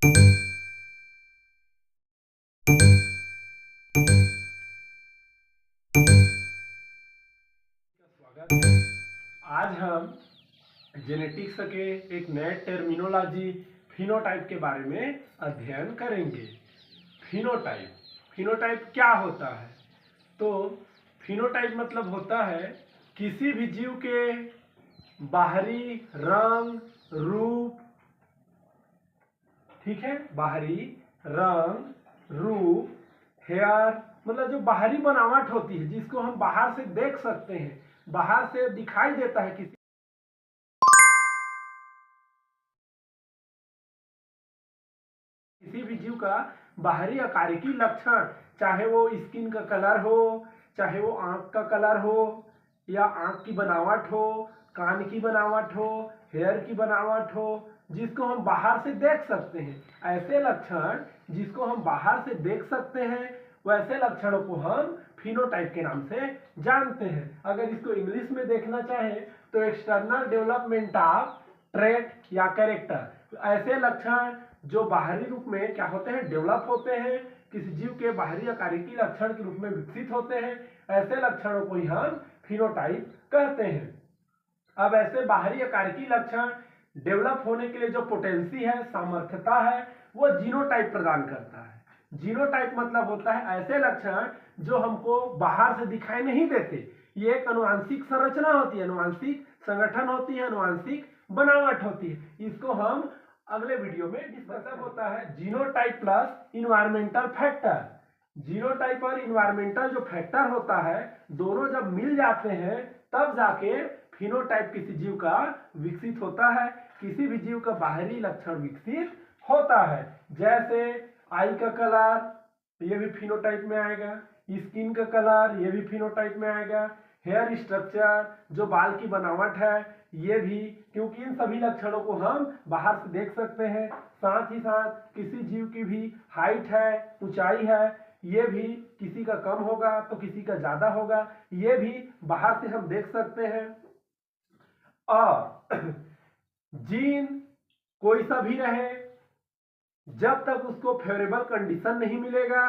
स्वागत है। आज हम जेनेटिक्स के एक नए टर्मिनोलॉजी फिनोटाइप के बारे में अध्ययन करेंगे। फिनोटाइप फिनोटाइप क्या होता है? तो फिनोटाइप मतलब होता है किसी भी जीव के बाहरी रंग, रूप, ठीक है, बाहरी रंग, रूप, हेयर, मतलब जो बाहरी बनावट होती है जिसको हम बाहर से देख सकते हैं, बाहर से दिखाई देता है किसी भी जीव का बाहरी आकारिकी लक्षण, चाहे वो स्किन का कलर हो, चाहे वो आंख का कलर हो, या आंख की बनावट हो, कान की बनावट हो, हेयर की बनावट हो, जिसको हम बाहर से देख सकते हैं। ऐसे लक्षण जिसको हम बाहर से देख सकते हैं, वैसे लक्षणों को हम फिनोटाइप के नाम से जानते हैं। अगर इसको इंग्लिश में देखना चाहे तो एक्सटर्नल डेवलपमेंट ऑफ ट्रेट या कैरेक्टर। ऐसे लक्षण जो बाहरी रूप में क्या होते हैं, डेवलप होते हैं, किसी जीव के बाहरी आकारिकी लक्षण के रूप में विकसित होते हैं, ऐसे लक्षणों को ही हम फिनोटाइप कहते हैं। अब ऐसे बाहरी आकारिकी लक्षण डेवलप होने के लिए जो पोटेंसी है, सामर्थ्यता है, वो जीनोटाइप प्रदान करता है। जीनोटाइप मतलब होता है ऐसे लक्षण जो हमको बाहर से दिखाई नहीं देते। ये एक अनुवांशिक संरचना होती है, अनुवांशिक संगठन होती है, अनुवांशिक बनावट होती है। इसको हम अगले वीडियो में डिस्कस होता है genotype plus environmental factor. Genotype और इन्वायरमेंटल जो फैक्टर होता है, दोनों जब मिल जाते हैं तब जाके फिनोटाइप किसी जीव का विकसित होता है, किसी भी जीव का बाहरी लक्षण विकसित होता है। जैसे आई का कलर, ये भी फिनोटाइप में आएगा, स्किन का कलर, ये भी फिनोटाइप में आएगा, हेयर स्ट्रक्चर, जो बाल की बनावट है, ये भी, क्योंकि इन सभी लक्षणों को हम बाहर से देख सकते हैं। साथ ही साथ किसी जीव की भी हाइट है, ऊंचाई है, ये भी किसी का कम होगा तो किसी का ज्यादा होगा, ये भी बाहर से हम देख सकते हैं। और जीन कोई सा भी रहे, जब तक उसको फेवरेबल कंडीशन नहीं मिलेगा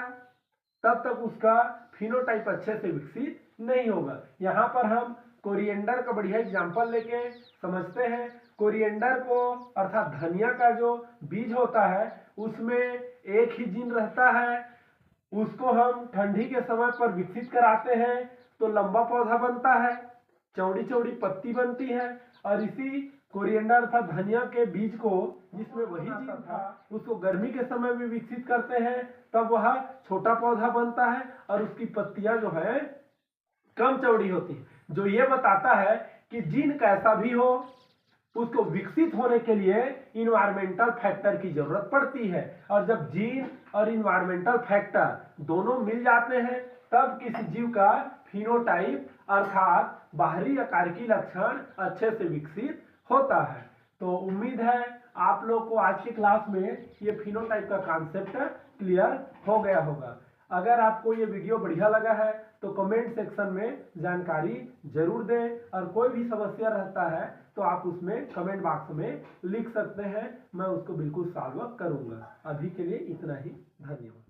तब तक उसका फिनोटाइप अच्छे से विकसित नहीं होगा। यहाँ पर हम कोरिएंडर का बढ़िया एग्जांपल लेके समझते हैं। कोरिएंडर को अर्थात धनिया का जो बीज होता है उसमें एक ही जीन रहता है, उसको हम ठंडी के समय पर विकसित कराते हैं तो लंबा पौधा बनता है, चौड़ी चौड़ी पत्ती बनती है। और इसी कोरिएंडर था धनिया के बीज को, जिसमें वही जीन था, उसको गर्मी के समय भी विकसित करते हैं, तब वह छोटा पौधा बनता है और उसकी पत्तियां जो है कम चौड़ी होती है। जो ये बताता है कि जीन कैसा भी हो, उसको विकसित होने के लिए इन्वायरमेंटल फैक्टर की जरूरत पड़ती है। और जब जीन और इन्वायरमेंटल फैक्टर दोनों मिल जाते हैं तब किसी जीव का फिनोटाइप अर्थात बाहरी आकारिकी लक्षण अच्छे से विकसित होता है। तो उम्मीद है आप लोग को आज की क्लास में ये फिनोटाइप का कॉन्सेप्ट क्लियर हो गया होगा। अगर आपको ये वीडियो बढ़िया लगा है तो कमेंट सेक्शन में जानकारी जरूर दें, और कोई भी समस्या रहता है तो आप उसमें कमेंट बॉक्स में लिख सकते हैं, मैं उसको बिल्कुल सॉल्व करूंगा। अभी के लिए इतना ही, धन्यवाद।